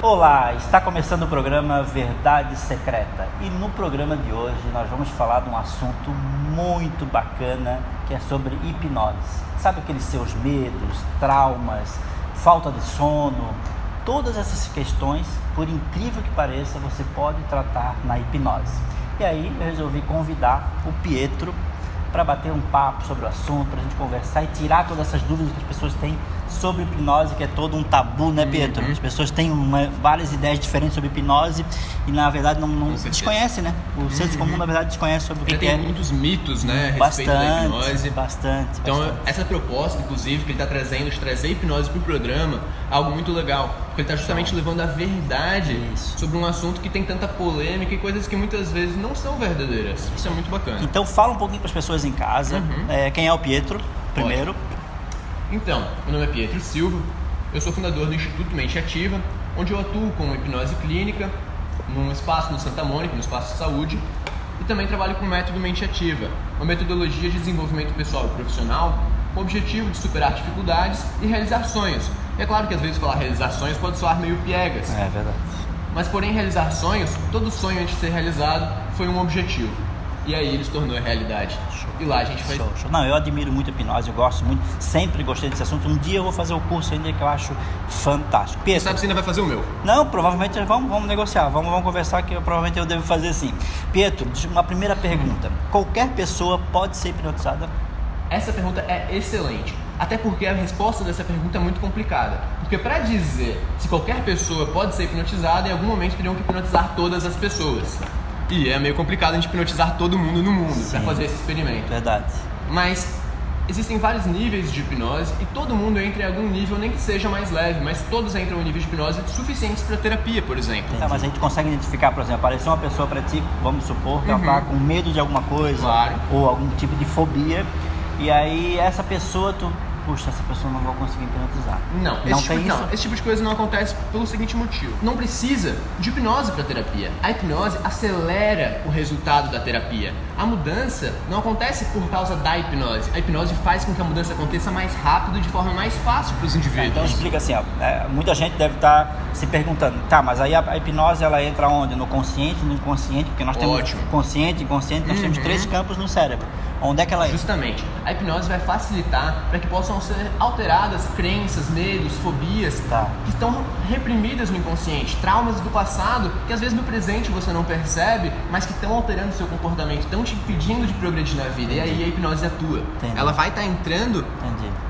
Olá, está começando o programa Verdade Secreta e no programa de hoje nós vamos falar de um assunto muito bacana que é sobre hipnose. Sabe aqueles seus medos, traumas, falta de sono, todas essas questões, por incrível que pareça, você pode tratar na hipnose. E aí eu resolvi convidar o Pietro para bater um papo sobre o assunto, para a gente conversar e tirar todas essas dúvidas que as pessoas têm sobre hipnose, que é todo um tabu, né, Pietro? As pessoas têm várias ideias diferentes sobre hipnose e, na verdade, não desconhecem, né? O senso comum, na verdade, desconhece sobre o que é. Tem muitos mitos, né, a respeito da hipnose. Bastante. Essa proposta, inclusive, que ele está trazendo, de trazer hipnose para o programa, é algo muito legal, porque ele está justamente levando a verdade sobre um assunto que tem tanta polêmica e coisas que muitas vezes não são verdadeiras. Isso é muito bacana. Então, fala um pouquinho para as pessoas em casa. Quem é o Pietro, primeiro? Então, meu nome é Pietro Silva, eu sou fundador do Instituto Mente Ativa, onde eu atuo com hipnose clínica, num espaço no Santa Mônica, no espaço de saúde, e também trabalho com o método Mente Ativa, uma metodologia de desenvolvimento pessoal e profissional com o objetivo de superar dificuldades e realizar sonhos. E é claro que às vezes falar realizar sonhos pode soar meio piegas. É verdade. Mas porém realizar sonhos, todo sonho antes de ser realizado foi um objetivo. E aí ele se tornou realidade. E lá a gente faz... Show. Não, eu admiro muito a hipnose, eu gosto muito, sempre gostei desse assunto. Um dia eu vou fazer o curso ainda que eu acho fantástico. Pietro, sabe se ainda vai fazer o meu? Não, provavelmente vamos negociar, vamos conversar que provavelmente eu devo fazer sim. Pietro, uma primeira pergunta. Qualquer pessoa pode ser hipnotizada? Essa pergunta é excelente. Até porque a resposta dessa pergunta é muito complicada. Porque para dizer se qualquer pessoa pode ser hipnotizada, em algum momento teriam que hipnotizar todas as pessoas. E é meio complicado a gente hipnotizar todo mundo no mundo para fazer esse experimento. Verdade. Mas existem vários níveis de hipnose e todo mundo entra em algum nível, nem que seja mais leve, mas todos entram em nível de hipnose suficientes para terapia, por exemplo. Tá, mas a gente consegue identificar, por exemplo, apareceu uma pessoa para ti, vamos supor, que ela está com medo de alguma coisa, ou algum tipo de fobia, e aí essa pessoa, essa pessoa não vai conseguir hipnotizar. Esse tipo de coisa não acontece pelo seguinte motivo. Não precisa de hipnose para terapia. A hipnose acelera o resultado da terapia. A mudança não acontece por causa da hipnose. A hipnose faz com que a mudança aconteça mais rápido, de forma mais fácil para os indivíduos. Então explica assim, muita gente deve estar se perguntando, mas aí a hipnose ela entra onde? No consciente, no inconsciente? Porque nós temos consciente e inconsciente, nós temos 3 campos no cérebro. Onde é que ela entra? Justamente. A hipnose vai facilitar para que possam ser alteradas crenças, medos, fobias que estão reprimidas no inconsciente, traumas do passado que às vezes no presente você não percebe, mas que estão alterando o seu comportamento, estão te impedindo de progredir na vida. E aí a hipnose atua. Ela vai estar entrando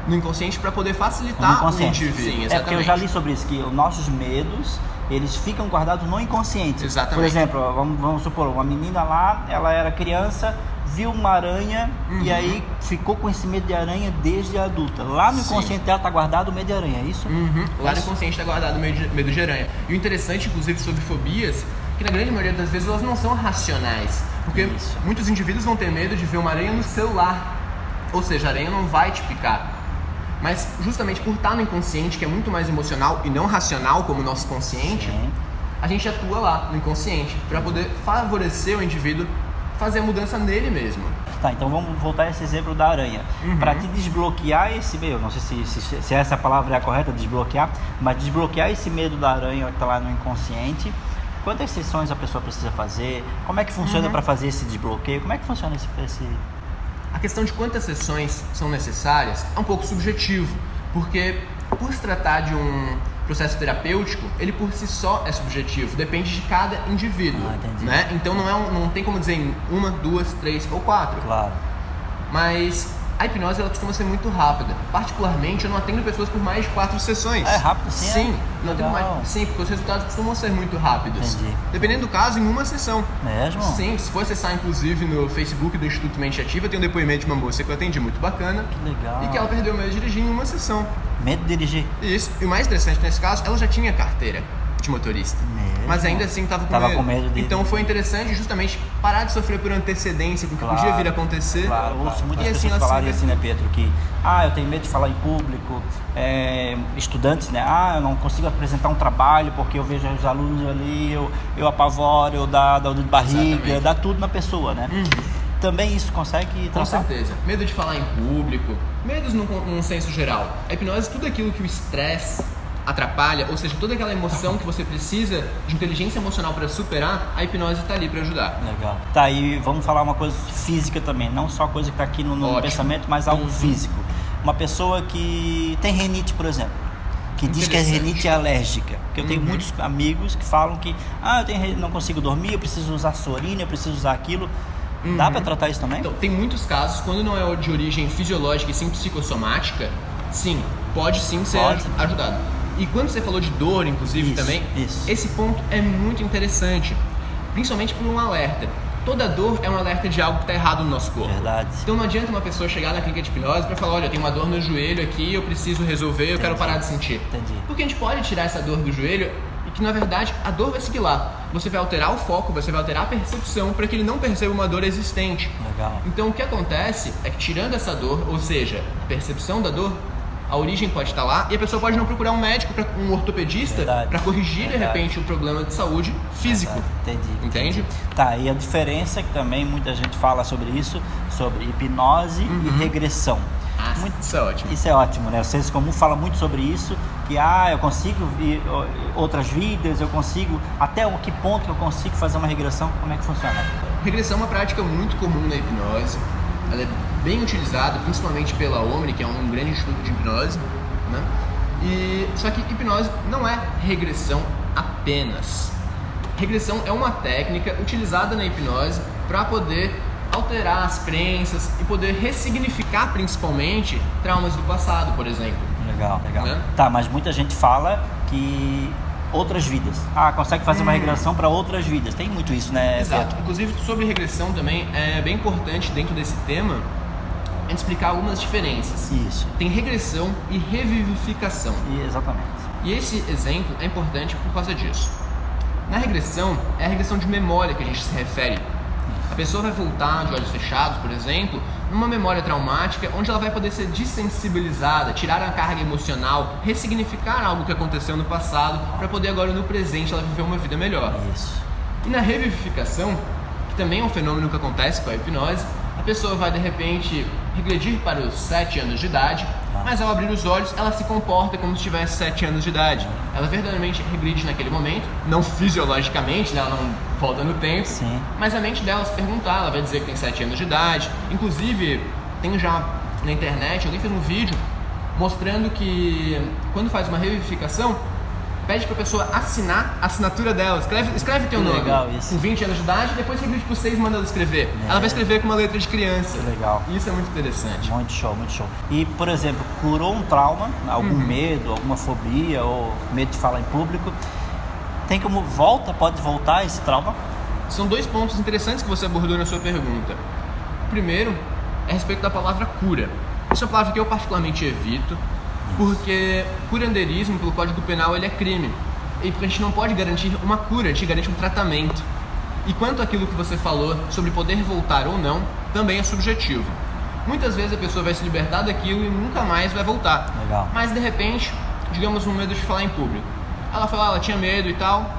no inconsciente para poder facilitar o indivíduo. Sim, exatamente. Porque eu já li sobre isso, que os nossos medos eles ficam guardados no inconsciente. Exatamente. Por exemplo, vamos supor, uma menina lá, ela era criança, viu uma aranha e aí ficou com esse medo de aranha desde a adulta. Lá no inconsciente dela está guardado o medo de aranha, é isso? Lá no inconsciente está guardado o medo de aranha. E o interessante, inclusive, sobre fobias, que na grande maioria das vezes elas não são racionais. Porque muitos indivíduos vão ter medo de ver uma aranha no celular. Ou seja, a aranha não vai te picar. Mas justamente por estar no inconsciente, que é muito mais emocional e não racional como o nosso consciente, a gente atua lá no inconsciente para poder favorecer o indivíduo fazer a mudança nele mesmo. Tá, então vamos voltar a esse exemplo da aranha. Para te desbloquear esse medo, não sei se essa palavra é a correta, desbloquear, mas desbloquear esse medo da aranha que está lá no inconsciente, quantas sessões a pessoa precisa fazer? Como é que funciona para fazer esse desbloqueio? Como é que funciona esse... A questão de quantas sessões são necessárias é um pouco subjetivo, porque por se tratar de um processo terapêutico, ele por si só é subjetivo, depende de cada indivíduo, né? Então não tem como dizer em 1, 2, 3 ou 4. Claro. Mas a hipnose ela costuma ser muito rápida. Particularmente, eu não atendo pessoas por mais de 4 sessões. É rápido sim? Sim, não atendo mais. Sim, porque os resultados costumam ser muito rápidos. Entendi. Dependendo do caso, em uma sessão. Mesmo? Sim, se for acessar inclusive no Facebook do Instituto Mente Ativa, tem um depoimento de uma moça que eu atendi muito bacana. Que legal. E que ela perdeu o medo de dirigir em uma sessão. Medo de dirigir? Isso. E o mais interessante nesse caso, ela já tinha carteira de motorista. Mas ainda assim estava com medo. Então foi interessante justamente parar de sofrer por antecedência, porque podia vir a acontecer. Claro, eu ouço muitas pessoas falarem assim, né, Pietro, que eu tenho medo de falar em público, estudantes, né, eu não consigo apresentar um trabalho porque eu vejo os alunos ali, eu apavoro, eu dá dor de barriga, dá tudo na pessoa, né? Também isso consegue tratar? Com certeza. Medo de falar em público, medos num senso geral. A hipnose, tudo aquilo que o estresse atrapalha, ou seja, toda aquela emoção que você precisa de inteligência emocional para superar, a hipnose está ali para ajudar. Legal. Tá, e vamos falar uma coisa física também, não só coisa que está aqui no pensamento, mas algo físico. Uma pessoa que tem rinite, por exemplo, que diz que a rinite é alérgica. Porque eu tenho muitos amigos que falam que não consigo dormir, eu preciso usar Sorina, eu preciso usar aquilo. Dá para tratar isso também? Então, tem muitos casos, quando não é de origem fisiológica e sim psicossomática, sim, pode sim ser ajudado. E quando você falou de dor, inclusive, esse ponto é muito interessante, principalmente por um alerta. Toda dor é um alerta de algo que está errado no nosso corpo. Verdade. Então não adianta uma pessoa chegar na clínica de hipnose para falar, olha, eu tenho uma dor no joelho aqui, eu preciso resolver, eu quero parar de sentir. Entendi. Porque a gente pode tirar essa dor do joelho e que, na verdade, a dor vai seguir lá. Você vai alterar o foco, você vai alterar a percepção para que ele não perceba uma dor existente. Legal. Então o que acontece é que tirando essa dor, ou seja, a percepção da dor, a origem pode estar lá e a pessoa pode não procurar um médico, um ortopedista, para corrigir de repente o problema de saúde físico. Entendi? Tá, e a diferença que também muita gente fala sobre isso, sobre hipnose e regressão. Isso é ótimo. Isso é ótimo, né? O senso comum fala muito sobre isso, que eu consigo ver outras vidas, eu consigo, até que ponto eu consigo fazer uma regressão, como é que funciona? Regressão é uma prática muito comum na hipnose. Ela é bem utilizada, principalmente pela Omni, que é um grande instituto de hipnose, né? Só que hipnose não é regressão apenas. Regressão é uma técnica utilizada na hipnose para poder alterar as crenças e poder ressignificar principalmente traumas do passado, por exemplo. Legal. Né? Tá, mas muita gente fala que outras vidas. Consegue fazer uma regressão para outras vidas. Tem muito isso, né? Exato. Pedro? Inclusive, sobre regressão também, é bem importante dentro desse tema a gente explicar algumas diferenças. Isso. Tem regressão e revivificação. Exatamente. E esse exemplo é importante por causa disso. Na regressão, é a regressão de memória que a gente se refere. A pessoa vai voltar de olhos fechados, por exemplo, numa memória traumática onde ela vai poder ser dessensibilizada, tirar a carga emocional, ressignificar algo que aconteceu no passado para poder agora no presente ela viver uma vida melhor. Isso. E na revivificação, que também é um fenômeno que acontece com a hipnose, a pessoa vai de repente regredir para os 7 anos de idade, mas ao abrir os olhos ela se comporta como se tivesse 7 anos de idade. Ela verdadeiramente regride naquele momento, não fisiologicamente, né? Ela não volta no tempo, mas a mente dela se perguntar, ela vai dizer que tem 7 anos de idade. Inclusive, tem já na internet, alguém fez um vídeo mostrando que quando faz uma revivificação, pede pra pessoa assinar a assinatura dela. Escreve teu nome. Legal, isso. Com 20 anos de idade, depois regride por 6 e manda ela escrever. Ela vai escrever com uma letra de criança. Que legal. Isso é muito interessante. Muito show. E, por exemplo, curou um trauma, algum medo, alguma fobia ou medo de falar em público, tem como pode voltar esse trauma? São 2 pontos interessantes que você abordou na sua pergunta. O primeiro é a respeito da palavra cura. Essa é uma palavra que eu particularmente evito, porque curandeirismo, pelo Código Penal, ele é crime. E a gente não pode garantir uma cura, a gente garante um tratamento. E quanto àquilo que você falou sobre poder voltar ou não, também é subjetivo. Muitas vezes a pessoa vai se libertar daquilo e nunca mais vai voltar. Legal. Mas de repente, digamos um medo de falar em público. Ela falou, ela tinha medo e tal,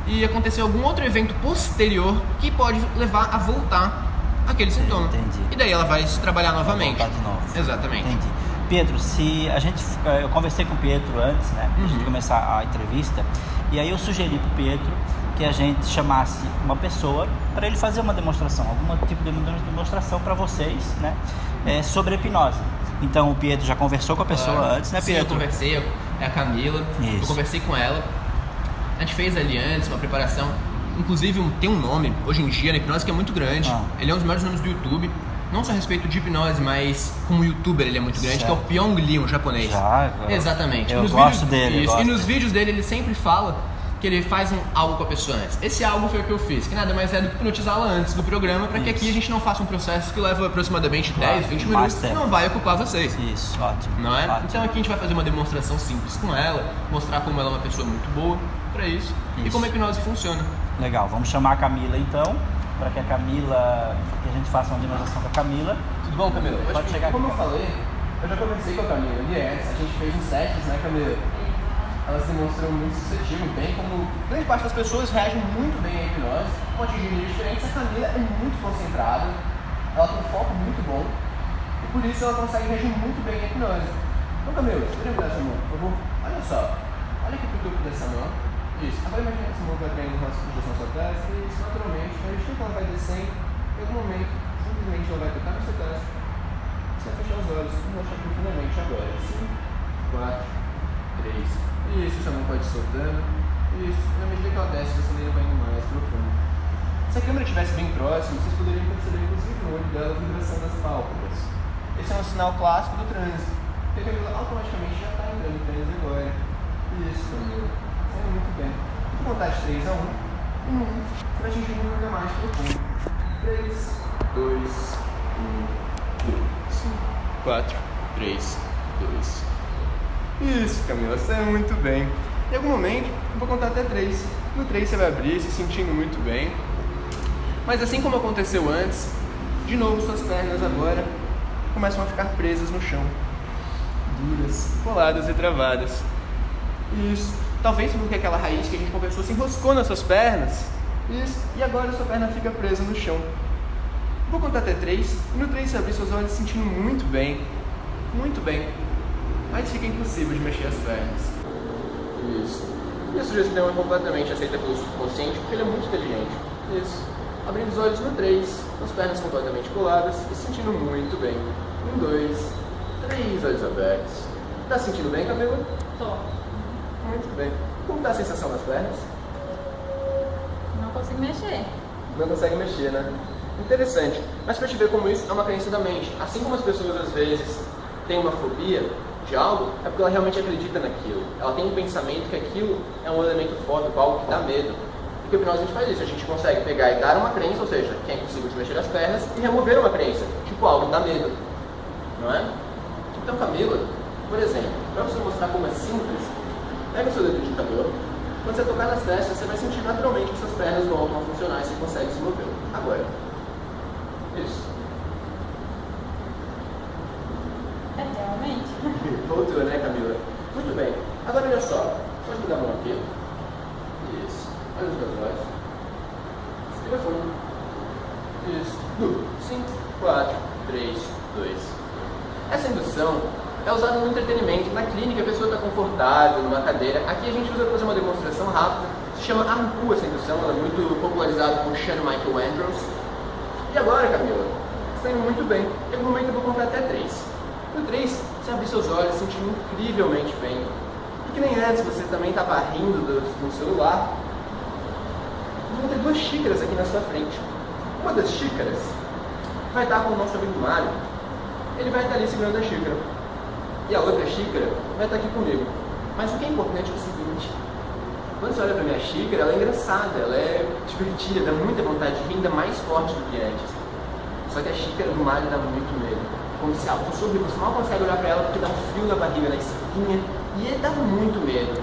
e aconteceu algum outro evento posterior que pode levar a voltar aquele sintoma. Entendi. E daí ela vai se trabalhar novamente. Voltar de novo. Exatamente. Entendi. Pedro, eu conversei com o Pietro antes, né, a gente começar a entrevista, e aí eu sugeri pro Pietro que a gente chamasse uma pessoa para ele fazer uma demonstração, algum tipo de demonstração para vocês, né, sobre hipnose. Então o Pietro já conversou com a pessoa antes, né, Pietro? Sim, eu conversei, é a Camila, Isso. Eu conversei com ela, a gente fez ali antes uma preparação, inclusive tem um nome, hoje em dia, na hipnose, que é muito grande, ele é um dos maiores nomes do YouTube, não só a respeito de hipnose, mas como youtuber ele é muito grande, certo. que é o Pyong Lee, um japonês. Eu Exatamente. gosto dele. E nos vídeos dele ele sempre fala que ele faz algo com a pessoa antes. Esse algo foi o que eu fiz, que nada mais é do que hipnotizá-la antes do programa, para que aqui a gente não faça um processo que leva aproximadamente 10, 20 minutos e não vai ocupar vocês. Isso, ótimo. Não é? Ótimo. Então aqui a gente vai fazer uma demonstração simples com ela, mostrar como ela é uma pessoa muito boa para isso e como a hipnose funciona. Legal, vamos chamar a Camila então, para que a gente faça uma demonstração com a Camila. Tudo bom, Camila? Pode chegar como aqui. eu falei, eu já conversei com a Camila ali antes, a gente fez uns testes, né, Camila? Ela se mostrou muito suscetível, bem como grande parte das pessoas reagem muito bem à hipnose, com atingir diferentes. A Camila é muito concentrada, ela tem um foco muito bom e por isso ela consegue reagir muito bem à hipnose. Então, Camila, você poderia me dar essa mão, por favor? Olha só, Olha aqui pro topo dessa mão. Isso. Agora imagina que essa mão vai caindo em direção à sua testa. Isso, naturalmente. Na medida que ela vai descendo, em algum momento, simplesmente ela vai tocar na sua testa. Você vai fechar os olhos e relaxar profundamente agora. 5, 4, 3. Isso, sua mão pode ir soltando. Isso. Na medida que ela desce, você vai indo mais profundo. Se a câmera estivesse bem próxima, vocês poderiam perceber, inclusive, no olho dela a vibração das pálpebras. Esse é um sinal clássico do transe. Porque a Camila automaticamente já está entrando em transe agora. Isso, Camila. Saiu muito bem. Vou contar de 3 a 1. 1. Você vai atingir um nível mais profundo. 3, 2, 1, 5, 4, 3, 2. Isso, Camila. Saiu muito bem. Em algum momento, eu vou contar até 3. No 3 você vai abrir, se sentindo muito bem. Mas assim como aconteceu antes, de novo suas pernas agora começam a ficar presas no chão. Duras, coladas e travadas. Isso. Talvez porque aquela raiz que a gente conversou se enroscou nas suas pernas. Isso. E agora a sua perna fica presa no chão. Vou contar até 3. E no 3 você abrir seus olhos se sentindo muito bem. Muito bem. Mas fica impossível de mexer as pernas. Isso. E a sugestão é completamente aceita pelo subconsciente porque ele é muito inteligente. Isso. Abrindo os olhos no 3, com as pernas completamente coladas e sentindo muito bem. 1, 2, 3 olhos abertos. Tá sentindo bem, Camila? Tô. Muito bem. Como tá a sensação nas pernas? Não consigo mexer. Não consegue mexer, né? Interessante. Mas pra te ver como isso é uma crença da mente. Assim como as pessoas às vezes têm uma fobia de algo, é porque ela realmente acredita naquilo. Ela tem um pensamento que aquilo é um elemento forte, algo que dá medo. Porque a hipnose a gente faz isso, a gente consegue pegar e dar uma crença, ou seja, que é impossível de mexer as pernas, e remover uma crença, tipo algo que dá medo. Não é? Então, Camila, por exemplo, para você mostrar como é simples, pega o seu dedo indicador, quando você tocar nas testas, você vai sentir naturalmente que suas pernas voltam a funcionar e você consegue se mover. Agora. Isso. É, realmente. Voltou, né, Camila? Muito bem. Agora, olha só. Pode me dar a mão aqui. Isso. Olha os meus olhos. Respira fundo. Isso. 5, 4, 3, 2. Essa indução é usada no entretenimento. Na clínica, a pessoa está confortável, numa cadeira. Aqui a gente usa para fazer uma demonstração rápida. Se chama Arru, essa indução. Ela é muito popularizada por Sean Michael Andrews. E agora, Camila? Você está indo muito bem. Em algum momento eu vou contar até 3. No 3, você abre seus olhos, se sentindo incrivelmente bem. E que nem antes, você também estava rindo do celular. Vão ter 2 xícaras aqui na sua frente. Uma das xícaras vai estar com o nosso amigo Mário. Ele vai estar ali segurando a xícara. E a outra xícara vai estar aqui comigo. Mas o que é importante é o seguinte. Quando você olha para a minha xícara, ela é engraçada, ela é divertida, dá muita vontade de rir, ainda mais forte do que antes. Só que a xícara do Mário dá muito medo. Como se algo sorrir, você mal consegue olhar para ela porque dá um frio na barriga, na espinha, e dá muito medo.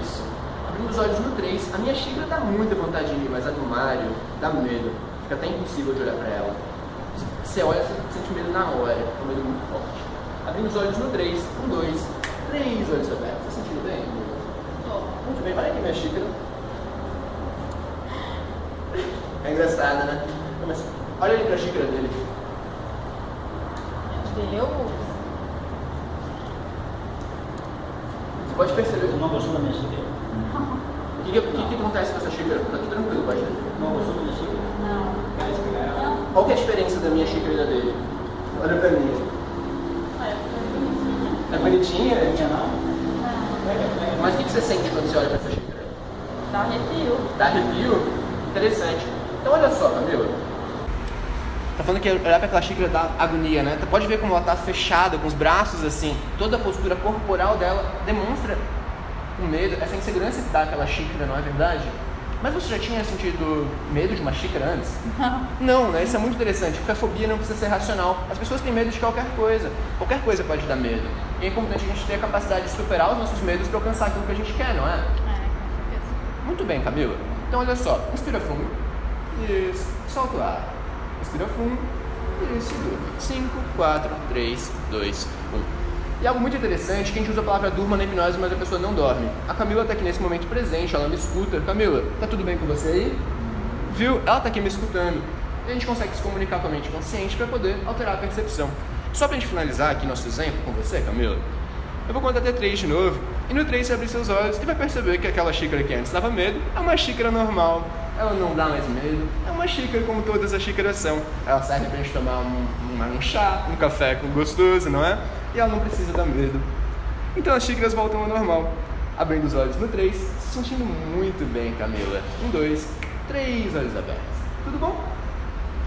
Isso. Abrindo os olhos no 3, a minha xícara dá muita vontade de rir, mas a do Mário dá medo. Fica até impossível de olhar para ela. Você olha, você sente medo na hora, é um medo muito forte. Abrindo os olhos no 3, 1, 2, 3 olhos abertos. Tá sentindo bem? Muito bem, olha aqui minha xícara. É engraçada, né? Mas olha ali pra xícara dele. Dele eu uso. Você pode perceber. Você não gostou da minha xícara? O que acontece com essa xícara? Tá tudo tranquilo, pode ver. Não gostou da minha xícara? Não. Qual que é a diferença da minha xícara e da dele? Olha pra mim. É, É bonitinha? A minha não? não. Mas o que você sente quando você olha pra essa xícara? Dá arrepio. Dá arrepio? Interessante. Então olha só, Camila. Tá falando que olhar para aquela xícara dá agonia, né? Pode ver como ela tá fechada, com os braços assim. Toda a postura corporal dela demonstra o medo, essa insegurança que dá aquela xícara, não é verdade? Mas você já tinha sentido medo de uma xícara antes? Não, né? Isso é muito interessante, porque a fobia não precisa ser racional. As pessoas têm medo de qualquer coisa. Qualquer coisa pode dar medo. E é importante a gente ter a capacidade de superar os nossos medos para alcançar aquilo que a gente quer, não é? É, com certeza. Muito bem, Camila. Então olha só, inspira fundo. Isso. Solta o ar. Inspira fundo. Isso, durma. 5, 4, 3, 2, 1. E algo muito interessante, que a gente usa a palavra durma na hipnose, mas a pessoa não dorme. A Camila está aqui nesse momento presente, ela me escuta. Camila, tá tudo bem com você aí? Viu? Ela está aqui me escutando. E a gente consegue se comunicar com a mente consciente para poder alterar a percepção. Só para a gente finalizar aqui nosso exemplo com você, Camila. eu vou contar até 3 de novo. E no 3 você abrir seus olhos e vai perceber que aquela xícara que antes dava medo é uma xícara normal. Ela não dá mais medo, é uma xícara como todas as xícaras são. Ela serve pra gente tomar um chá, um café gostoso, não é? E ela não precisa dar medo. Então as xícaras voltam ao normal. Abrindo os olhos no 3, se sentindo muito bem, Camila. 1, 2, 3 olhos abertos. Tudo bom?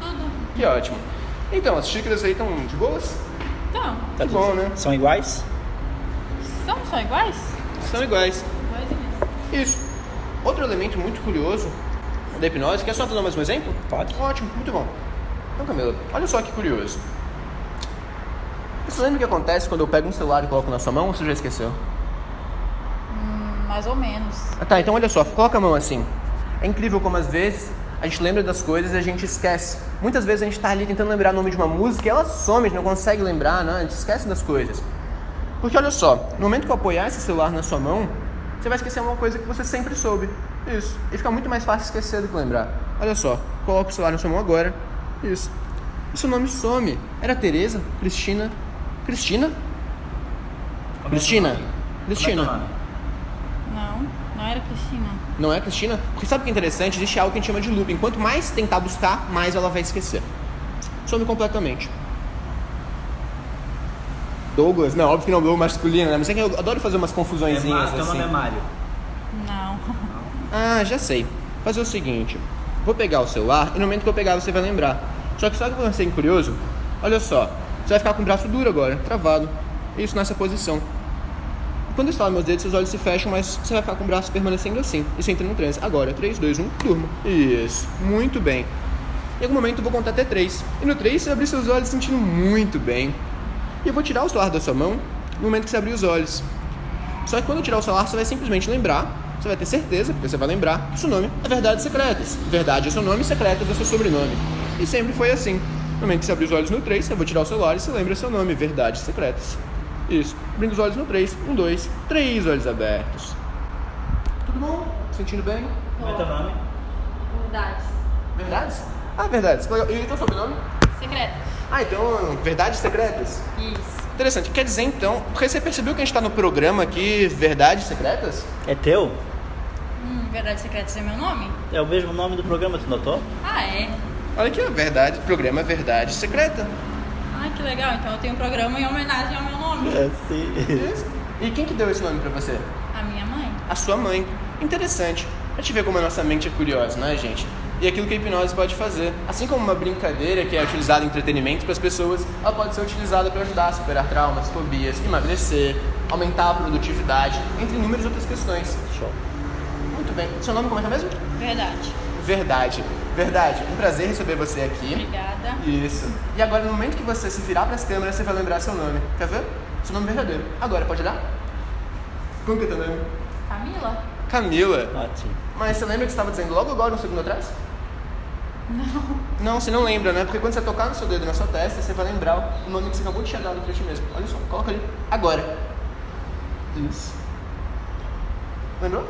Tudo. Que ótimo. Então, as xícaras aí estão de boas? Então, Que bom, né? São iguais? são iguais? São iguais. Iguais mesmo. Isso. Outro elemento muito curioso da hipnose, quer só dar mais um exemplo? Pode. Ótimo, muito bom. Então, Camila, olha só que curioso. Você lembra o que acontece quando eu pego um celular e coloco na sua mão ou você já esqueceu? Mais ou menos. Tá, então olha só, coloca a mão assim. É incrível como às vezes a gente lembra das coisas e a gente esquece. Muitas vezes a gente tá ali tentando lembrar o nome de uma música e ela some, a gente não consegue lembrar, né? A gente esquece das coisas. Porque olha só, no momento que eu apoiar esse celular na sua mão, você vai esquecer uma coisa que você sempre soube. Isso. E fica muito mais fácil esquecer do que lembrar. Olha só, coloca o celular na sua mão agora. Isso. E seu nome some. Era Tereza? Cristina? Cristina? Cristina? Cristina. Não era Cristina. Não é Cristina? Porque sabe o que é interessante? Existe algo que a gente chama de looping. Quanto mais tentar buscar, mais ela vai esquecer. Some completamente. Douglas? Não, óbvio que não é Douglas masculino, né? Mas é que eu adoro fazer umas confusõezinhas Teu nome é assim. Mário. Não. Ah, já sei. Fazer o seguinte. Vou pegar o celular e no momento que eu pegar você vai lembrar. Só que sabe o que eu ser curioso? Olha só. Você vai ficar com o braço duro agora, travado. Isso nessa posição. Quando eu estalar meus dedos, seus olhos se fecham, mas você vai ficar com o braço permanecendo assim. Isso entra no transe. Agora, 3, 2, 1, durma. Isso. Muito bem. Em algum momento eu vou contar até 3. E no 3 você vai abrir seus olhos sentindo muito bem. E eu vou tirar o celular da sua mão no momento que você abrir os olhos. Só que quando eu tirar o celular, você vai simplesmente lembrar, você vai ter certeza, porque você vai lembrar, que seu nome é Verdades Secretas. Verdade é seu nome, Secretas é seu sobrenome. E sempre foi assim. No momento que você abrir os olhos no 3, eu vou tirar o celular e você lembra seu nome, Verdades Secretas. Isso. Abrindo os olhos no 3. 1, 2, 3 olhos abertos. Tudo bom? Sentindo bem? Como é teu nome? Verdades. Verdades? Ah, verdades. E o teu sobrenome? Secretas. Ah, então, Verdades Secretas? Isso. Interessante. Quer dizer, então, porque você percebeu que a gente tá no programa aqui, Verdades Secretas? É teu? Verdades Secretas é meu nome? É o mesmo nome do programa, tu notou? Ah, é? Olha aqui, verdade, programa Verdade Secreta. Ai, que legal. Então eu tenho um programa em homenagem ao meu nome. É, sim. Isso. E quem que deu esse nome pra você? A minha mãe. A sua mãe. Interessante. Pra te ver como a nossa mente é curiosa, né, gente? E aquilo que a hipnose pode fazer. Assim como uma brincadeira que é utilizada em entretenimento para as pessoas, ela pode ser utilizada para ajudar a superar traumas, fobias, emagrecer, aumentar a produtividade, entre inúmeras outras questões. Show. Muito bem. Seu nome como é que é mesmo? Verdade. Verdade. Verdade. Um prazer receber você aqui. Obrigada. Isso. E agora, no momento que você se virar para as câmeras, você vai lembrar seu nome. Quer ver? Seu nome verdadeiro. Agora, pode olhar? Como que é teu nome? Camila? Camila. Ótimo. Mas você lembra que você estava dizendo logo agora, um segundo atrás? Não. Não, você não lembra, né? Porque quando você tocar no seu dedo na sua testa, você vai lembrar o nome que você acabou de chegar pra ti mesmo. Olha só, coloca ali. Agora. Isso. Lembrou?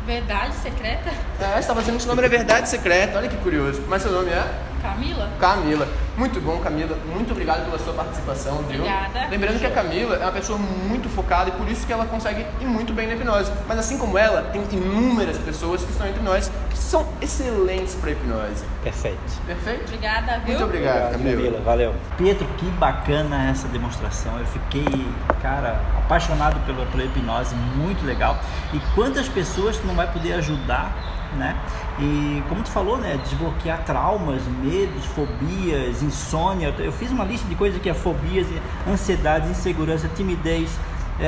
Verdade Secreta? É, você estava dizendo que seu nome era Verdade Secreta. Olha que curioso. Mas seu nome é? Camila? Camila. Muito bom, Camila. Muito obrigado pela sua participação, viu? Obrigada. Lembrando que a Camila é uma pessoa muito focada e por isso que ela consegue ir muito bem na hipnose. Mas assim como ela, tem inúmeras pessoas que estão entre nós que são excelentes para hipnose. Perfeito. Perfeito? Obrigada, viu? Muito obrigado, Camila. Valeu. Pedro, que bacana essa demonstração. Eu fiquei, cara, apaixonado pela hipnose, muito legal. E quantas pessoas tu não vai poder ajudar, né? E como tu falou, né? Desbloquear traumas, medos, fobias, insônia. Eu fiz uma lista de coisas que é fobias, ansiedade, insegurança, timidez.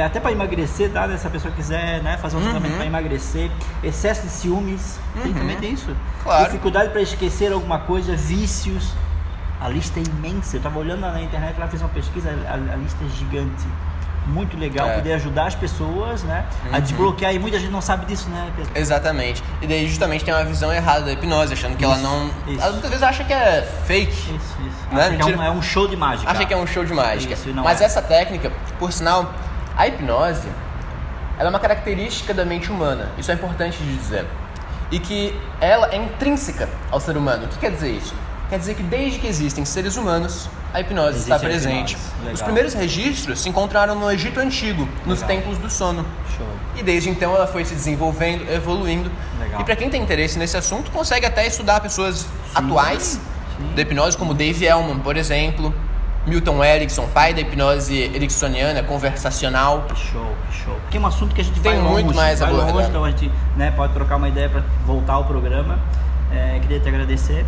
Até para emagrecer, tá? Se a pessoa quiser, né, fazer um tratamento para emagrecer, excesso de ciúmes, também tem isso. Claro. Dificuldade para esquecer alguma coisa, vícios. A lista é imensa. Eu estava olhando na internet, lá fiz uma pesquisa, a lista é gigante. Muito legal poder ajudar as pessoas, né, a desbloquear, e muita gente não sabe disso, né, Pedro? Exatamente. E daí justamente tem uma visão errada da hipnose, achando que ela não... isso. Ela muitas vezes acha que é fake. Isso. Né? Acha que é um show de mágica. Acha que é um show de mágica. Isso, e não Mas é. essa técnica, por sinal, a hipnose, ela é uma característica da mente humana. Isso é importante de dizer. E que ela é intrínseca ao ser humano. O que quer dizer isso? Quer dizer que desde que existem seres humanos, a hipnose Existe está a presente. hipnose. Legal. Os primeiros registros se encontraram no Egito Antigo, nos Legal. templos do sono. Show. E desde então ela foi se desenvolvendo, evoluindo. Legal. E para quem tem interesse nesse assunto, consegue até estudar pessoas atuais sim. da hipnose, como Dave Elman, por exemplo, Milton Erickson, pai da hipnose ericksoniana, conversacional. Que show, que show. Porque é um assunto que a gente Tem vai longe, muito mais a vai abordar. longe, então a gente, né, pode trocar uma ideia para voltar ao programa. Queria te agradecer,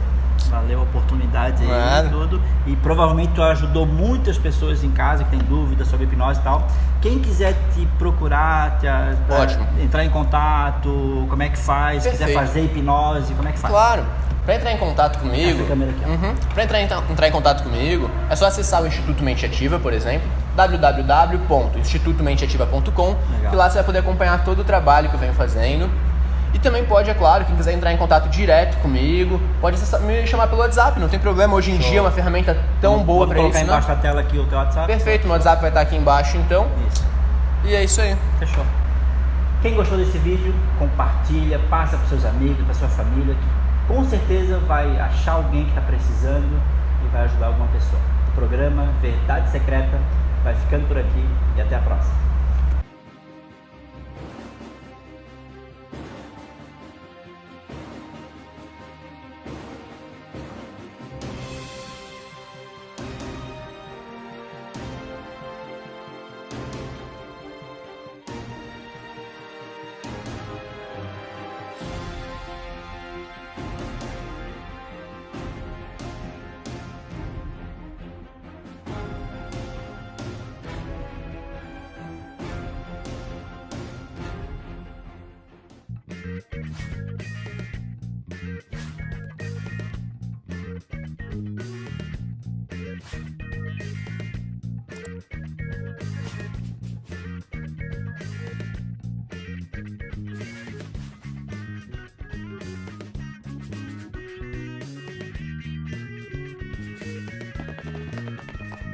valeu a oportunidade aí Claro. e tudo. E provavelmente tu ajudou muitas pessoas em casa que tem dúvidas sobre hipnose e tal. Quem quiser te procurar, Ótimo. entrar em contato, como é que faz? Se quiser Perfeito. fazer hipnose, como é que faz? Claro, para entrar em contato comigo, Essa câmera aqui, ó. Para entrar em contato comigo, é só acessar o Instituto Mente Ativa, por exemplo, www.institutomenteativa.com, Legal. que lá você vai poder acompanhar todo o trabalho que eu venho fazendo. E também pode, é claro, quem quiser entrar em contato direto comigo, pode me chamar pelo WhatsApp, não tem problema. Hoje em dia é uma ferramenta tão boa Vamos para colocar isso, embaixo da tela aqui o teu WhatsApp. Perfeito, meu WhatsApp vai estar aqui embaixo então. Isso. E é isso aí. Fechou. Quem gostou desse vídeo, compartilha, passa para seus amigos, para sua família, que com certeza vai achar alguém que está precisando e vai ajudar alguma pessoa. O programa Verdade Secreta vai ficando por aqui e até a próxima.